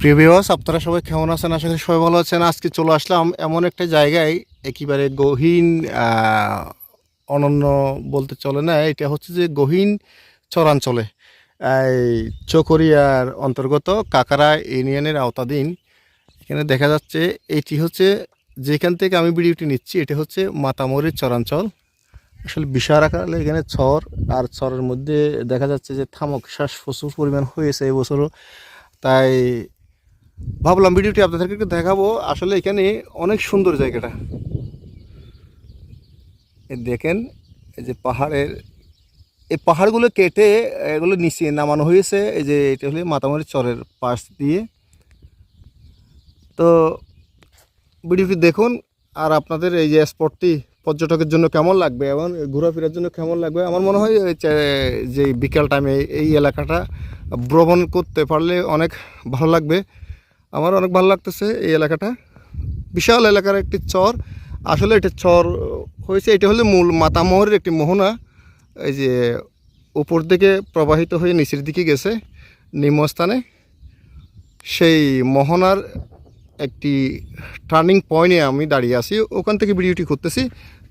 প্রিয় ভিউয়ার্স, আপনারা সবাই কেমন আছেন? আশা করি সবাই ভালো আছেন। আজকে চলে আসলাম এমন একটা জায়গায়, একেবারে গহীন, অনন্য বলতে চলে না, এটা হচ্ছে যে গহীন চরাঞ্চলে, এই চকরিয়ার অন্তর্গত কাকারা ইউনিয়নের আওতাধীন। এখানে দেখা যাচ্ছে এটি হচ্ছে, যেখান থেকে আমি ভিডিওটি নিচ্ছি, এটা হচ্ছে মাতামরির চরাঞ্চল। আসলে বিশাল আকারে এখানে চর, আর চরের মধ্যে দেখা যাচ্ছে যে থামক শ্বাস প্রচুর পরিমাণ হয়েছে এবছরও। তাই ভাবলাম ভিডিওটি আপনাদেরকে একটু দেখাবো। আসলে এখানে অনেক সুন্দর জায়গাটা, দেখেন এই যে পাহাড়ের, এই পাহাড়গুলো কেটে এগুলো নিচে নামানো হয়েছে। এই যে এটা হলো মাতামরি চরের পাশ দিয়ে। তো ভিডিওটি দেখুন, আর আপনাদের এই যে স্পটটি পর্যটকের জন্য কেমন লাগবে এবং ঘোরাফেরার জন্য কেমন লাগবে, আমার মনে হয় যে বিকাল টাইমে এই এলাকাটা ভ্রমণ করতে পারলে অনেক ভালো লাগবে। আমার অনেক ভালো লাগতেছে এই এলাকাটা। বিশাল এলাকার একটি চর। আসলে এটা চর হয়েছে, এটা হলো মূল মাতামহরের একটি মোহনা। এই যে উপর দিকে প্রবাহিত হয়ে নিচের দিকে গেছে নিম্নস্থানে। সেই মোহনার একটি টার্নিং পয়েন্টে আমি দাঁড়িয়ে আছি, ওখান থেকে ভিডিওটি করতেছি।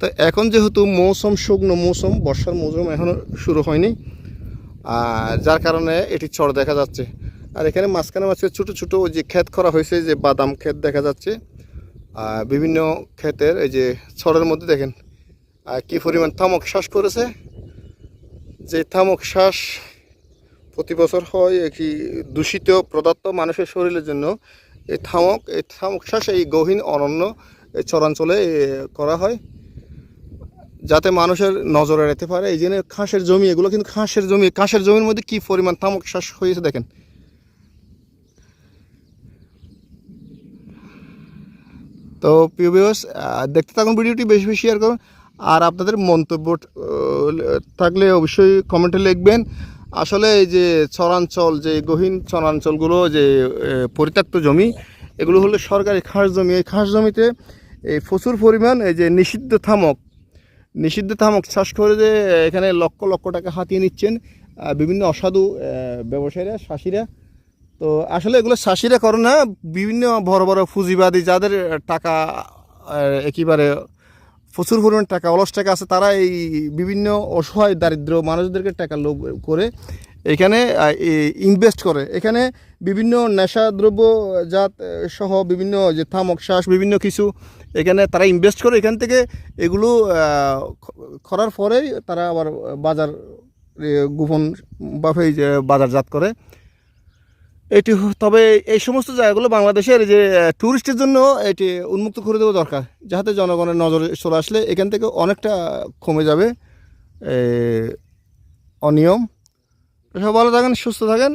তো এখন যেহেতু মৌসুম শুকনো মৌসুম, বর্ষার মৌসুম এখনও শুরু হয়নি, যার কারণে এটি চর দেখা যাচ্ছে। আর এখানে মাঝখানে ছোটো ছোটো যে ক্ষেত করা হয়েছে, যে বাদাম ক্ষেত দেখা যাচ্ছে। বিভিন্ন ক্ষেতের এই যে চরের মধ্যে দেখেন কী পরিমাণ তামাক শ্বাস করেছে। যে তামাক শ্বাস প্রতি বছর হয় একটি দূষিত পদার্থ মানুষের শরীরের জন্য। এই তামাক শ্বাস এই গহীন অরণ্য এই চরাঞ্চলে করা হয়, যাতে মানুষের নজর এড়াতে পারে। এই জন্য ঘাসের জমি, এগুলো কিন্তু ঘাসের জমির মধ্যে কী পরিমাণ তামাক শ্বাস হয়েছে দেখেন। তো প্রিয় ভিউয়ার্স, দেখতে থাকুন ভিডিওটি, বেশি বেশি শেয়ার করুন। আর আপনাদের মন্তব্য থাকলে অবশ্যই কমেন্টে লিখবেন। আসলে এই যে চরাঞ্চল, যে গহীন চরাঞ্চলগুলো, যে পরিত্যক্ত জমি, এগুলো হলো সরকারি খাস জমি। এই খাস জমিতে এই প্রচুর পরিমাণ এই যে নিষিদ্ধ থামক চাষ করে, যে এখানে লক্ষ লক্ষ টাকা হাতিয়ে নিচ্ছেন বিভিন্ন অসাধু ব্যবসায়ীরা, চাষিরা। তো আসলে এগুলো চাষিরা করে না, বিভিন্ন বড় বড় পুঁজিবাদী, যাদের টাকা একেবারে প্রচুর পরিমাণ টাকা, অলস টাকা আছে, তারা এই বিভিন্ন অসহায় দারিদ্র মানুষদেরকে টাকা লোভ করে এখানে ইনভেস্ট করে। এখানে বিভিন্ন নেশাদ্রব্য জাত সহ বিভিন্ন যে তামাক শ্বাস বিভিন্ন কিছু এখানে তারা ইনভেস্ট করে। এখান থেকে এগুলো করার পরেই তারা আবার বাজার গোপনভাবে বাজারজাত করে এটি। তবে এই সমস্ত জায়গাগুলো বাংলাদেশের যে ট্যুরিস্টের জন্য এটি উন্মুক্ত করে দেওয়া দরকার, যাতে জনগণের নজরে চলে আসলে এখান থেকে অনেকটা কমে যাবে অনিয়ম। সব ভালো থাকেন, সুস্থ থাকেন।